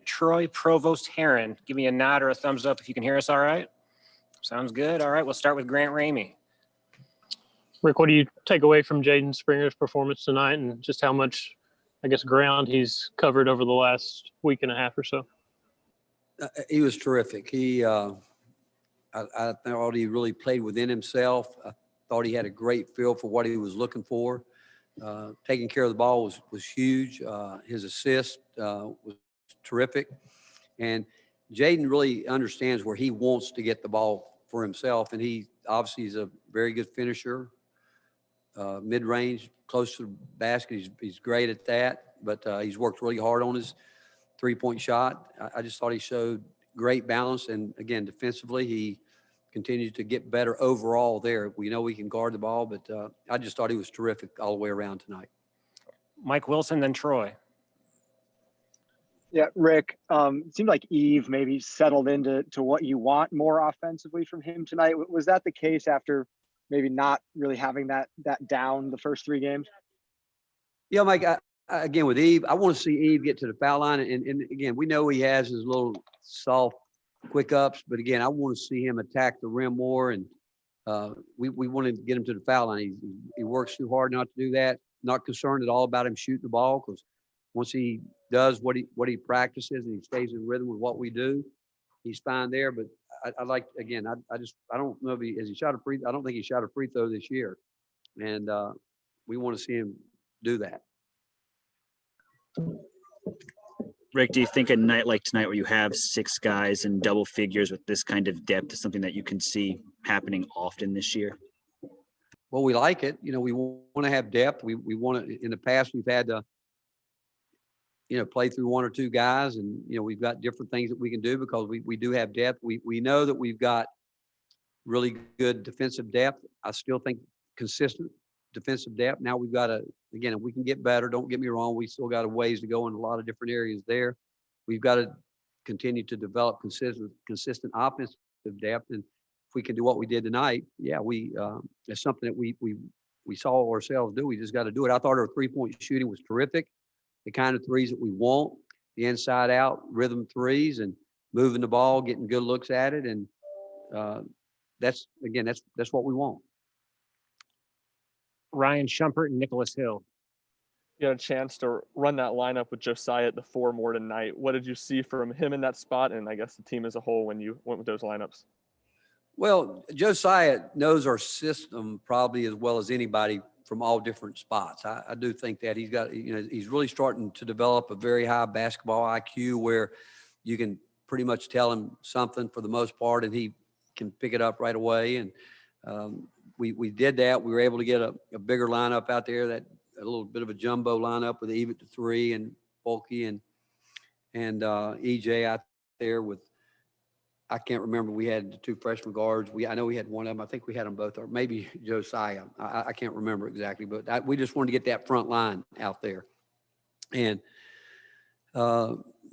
Troy Provost Heron. Give me a nod or a thumbs up if you can hear us all right. Sounds good. All right, we'll start with Grant Ramey. Rick, what do you take away from Jaden Springer's performance tonight and just how much, I guess, ground he's covered over the last week and a half or so? He was terrific. I thought he really played within himself. I thought he had a great feel for what he was looking for. Taking care of the ball was huge. His assist was terrific. And Jaden really understands where he wants to get the ball for himself. And he obviously is a very good finisher, mid-range, close to the basket. He's great at that, but he's worked really hard on his three-point shot. I just thought he showed great balance. And again, defensively, he continues to get better overall there. We know we can guard the ball, but I just thought he was terrific all the way around tonight. Mike Wilson, then Troy. Yeah, Rick, it seemed like Eve maybe settled into what you want more offensively from him tonight. Was that the case after maybe not really having that down the first three games? Yeah, Mike, again, with Eve, I want to see Eve get to the foul line. And again, we know he has his little soft, quick ups. But again, I want to see him attack the rim more. And we want to get him to the foul line. He works too hard not to do that. Not concerned at all about him shooting the ball, because once he does what he practices and he stays in rhythm with what we do, he's fine there. But I like, again, I don't know if has he shot a free. I don't think he shot a free throw this year. And we want to see him do that. Rick, do you think a night like tonight where you have six guys in double figures with this kind of depth is something that you can see happening often this year? Well, we like it. We want to have depth. We want to, in the past, we've had to, play through one or two guys, and, we've got different things that we can do because we do have depth. We know that we've got really good defensive depth. I still think consistent defensive depth. Now we've got to, again, if we can get better, don't get me wrong, we still got a ways to go in a lot of different areas there. We've got to continue to develop consistent offensive depth. And if we can do what we did tonight, yeah, it's something that we saw ourselves do. We just got to do it. I thought our three-point shooting was terrific. The kind of threes that we want, the inside out rhythm threes and moving the ball, getting good looks at it. And that's what we want. Ryan Shumpert and Nicholas Hill. You had a chance to run that lineup with Josiah at the 4 more tonight. What did you see from him in that spot, and I guess the team as a whole when you went with those lineups? Well, Josiah knows our system probably as well as anybody from all different spots. I do think that he's got, he's really starting to develop a very high basketball IQ where you can pretty much tell him something for the most part, and he can pick it up right away. And we did that. We were able to get a bigger lineup out there, that a little bit of a jumbo lineup with Eve at the 3 and Bulky and EJ out there with, I can't remember. We had the 2 freshman guards. I know we had one of them. I think we had them both, or maybe Josiah. I can't remember exactly, but we just wanted to get that front line out there. And we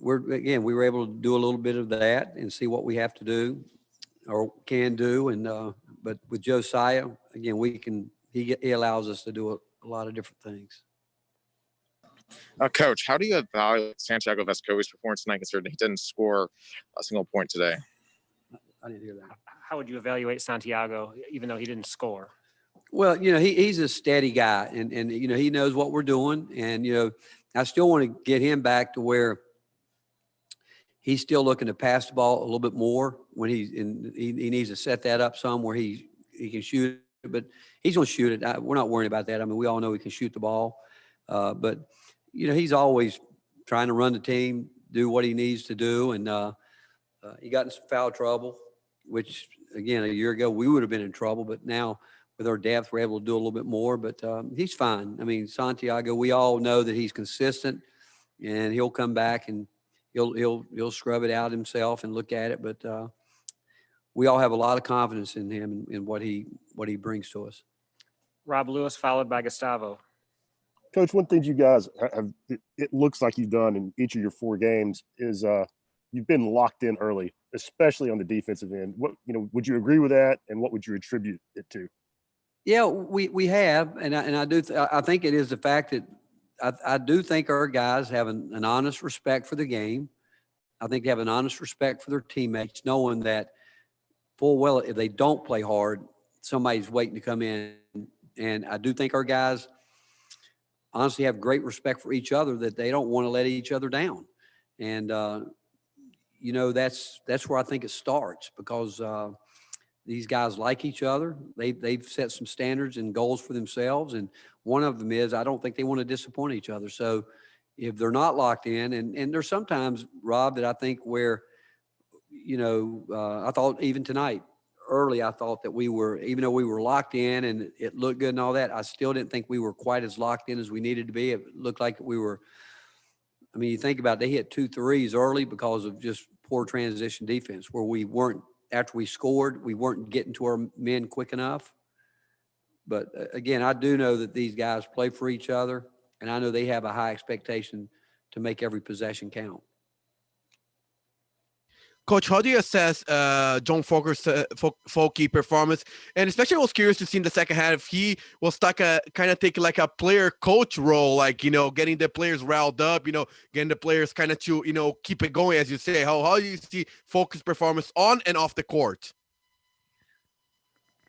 were able to do a little bit of that and see what we have to do or can do. And but with Josiah, again, he allows us to do a lot of different things. Coach, how do you evaluate Santiago Vasquez's performance tonight, considering he didn't score a single point today? I didn't hear that. How would you evaluate Santiago, even though he didn't score? Well, he's a steady guy, and he knows what we're doing, and I still want to get him back to where he's still looking to pass the ball a little bit more when he needs to set that up some where he can shoot it, but he's going to shoot it. We're not worrying about that. I mean, we all know he can shoot the ball, but he's always trying to run the team, do what he needs to do, and he got in some foul trouble, which again, a year ago we would have been in trouble, but now with our depth, we're able to do a little bit more, but he's fine. I mean, Santiago, we all know that he's consistent, and he'll come back and he'll scrub it out himself and look at it, but we all have a lot of confidence in him and what he brings to us. Rob Lewis, followed by Gustavo. Coach, one thing you guys have, it looks like you've done in each of your 4 games is you've been locked in early, especially on the defensive end. What, would you agree with that, and what would you attribute it to? Yeah, we have, and I do. I think it is the fact that I do think our guys have an honest respect for the game. I think they have an honest respect for their teammates, knowing that full well if they don't play hard, somebody's waiting to come in. And I do think our guys honestly have great respect for each other, that they don't want to let each other down. And, that's where I think it starts, because these guys like each other. They've set some standards and goals for themselves. And one of them is, I don't think they want to disappoint each other. So if they're not locked in, and there's sometimes, Rob, that I think where, I thought even tonight, early, I thought that we were, even though we were locked in and it looked good and all that, I still didn't think we were quite as locked in as we needed to be. It looked like we were, you think about it, they hit 2 threes early because of just poor transition defense, where we weren't, after we scored, we weren't getting to our men quick enough. But again, I do know that these guys play for each other, and I know they have a high expectation to make every possession count. Coach, how do you assess John Folk's performance? And especially I was curious to see in the second half if he was kind of taking like a player coach role, like, getting the players riled up, getting the players kind of to, keep it going, as you say. How do you see Folk's performance on and off the court?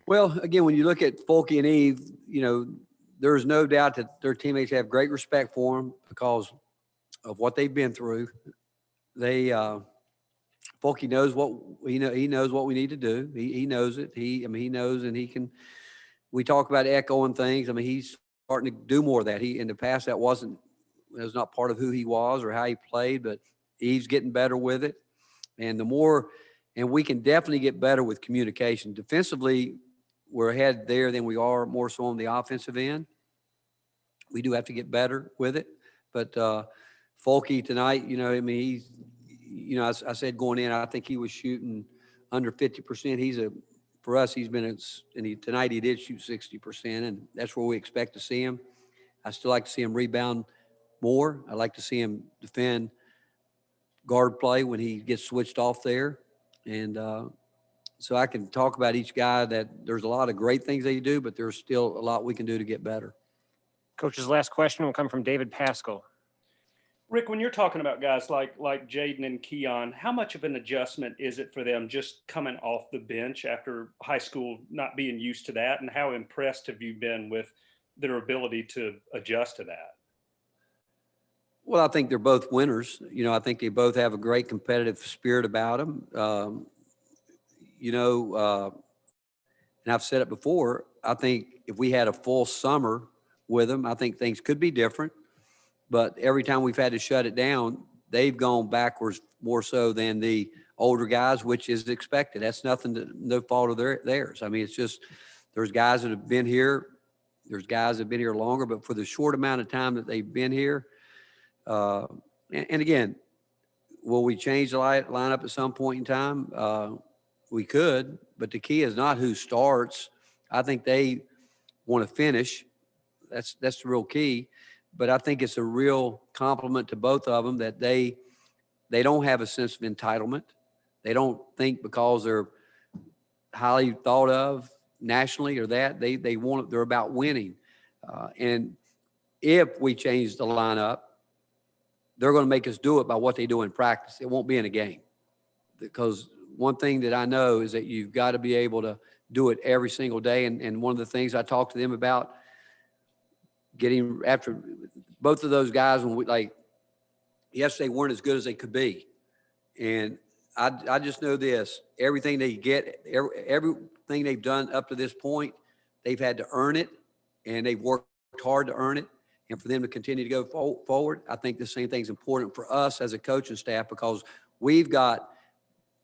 Well, again, when you look at Folky and Eve, there's no doubt that their teammates have great respect for them because of what they've been through. Folky knows what he knows what we need to do. He knows it. He knows, and he can. We talk about echoing things. He's starting to do more of that. In the past, that was not part of who he was or how he played, but Eve's getting better with it. And we can definitely get better with communication. Defensively, we're ahead there than we are more so on the offensive end. We do have to get better with it. But Folky tonight, he's, I said going in, I think he was shooting under 50%. For us, he's been, tonight he did shoot 60%, and that's where we expect to see him. I still like to see him rebound more. I like to see him defend guard play when he gets switched off there. And so I can talk about each guy that there's a lot of great things they do, but there's still a lot we can do to get better. Coach's last question will come from David Pascal. Rick, when you're talking about guys like Jaden and Keon, how much of an adjustment is it for them just coming off the bench after high school, not being used to that? And how impressed have you been with their ability to adjust to that? Well, I think they're both winners. I think they both have a great competitive spirit about them. And I've said it before, I think if we had a full summer with them, I think things could be different. But every time we've had to shut it down, they've gone backwards more so than the older guys, which is expected. That's no fault of theirs. It's just there's guys that have been here. There's guys that have been here longer, but for the short amount of time that they've been here, and again, will we change the lineup at some point in time? We could, but the key is not who starts. I think they want to finish. That's the real key. But I think it's a real compliment to both of them that they don't have a sense of entitlement. They don't think because they're highly thought of nationally or that they're about winning. And if we change the lineup, they're going to make us do it by what they do in practice. It won't be in a game. Because one thing that I know is that you've got to be able to do it every single day. And one of the things I talked to them about, getting after both of those guys, when yesterday weren't as good as they could be. And I just know this, everything they get, everything they've done up to this point, they've had to earn it, and they've worked hard to earn it. And for them to continue to go forward, I think the same thing's important for us as a coaching staff, because we've got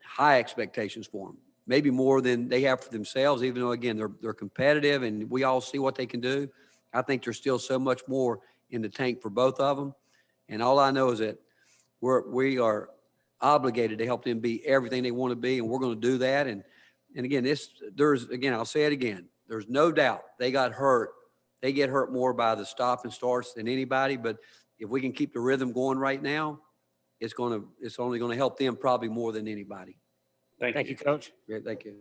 high expectations for them, maybe more than they have for themselves, even though, again, they're competitive and we all see what they can do. I think there's still so much more in the tank for both of them. And all I know is that we are obligated to help them be everything they want to be, and we're going to do that. And again, I'll say it again, there's no doubt they got hurt. They get hurt more by the stop and starts than anybody. But if we can keep the rhythm going right now, it's only going to help them probably more than anybody. Thank you, Coach. Great, thank you.